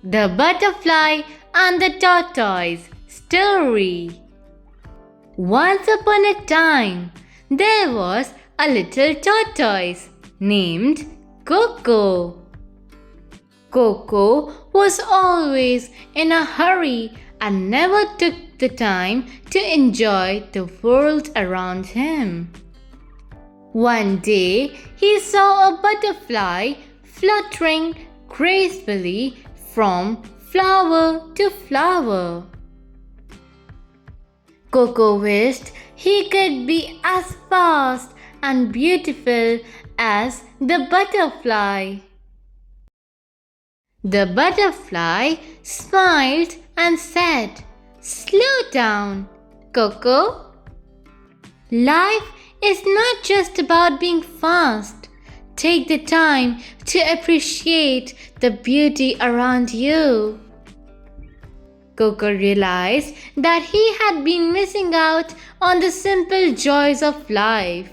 The Butterfly and the Tortoise story. Once upon a time, there was a little tortoise named Coco. Coco was always in a hurry and never took the time to enjoy the world around him. One day, he saw a butterfly fluttering gracefully from flower to flower. Coco wished he could be as fast and beautiful as the butterfly. The butterfly smiled and said, "Slow down, Coco. Life is not just about being fast. Take the time to appreciate the beauty around you." Coco realized that he had been missing out on the simple joys of life.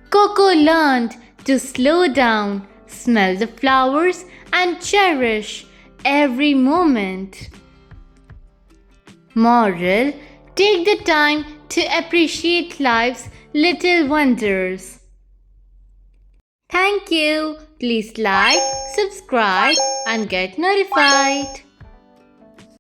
Coco learned to slow down, smell the flowers, and cherish every moment. Moral: take the time to appreciate life's little wonders. Thank you. Please like, subscribe, and get notified.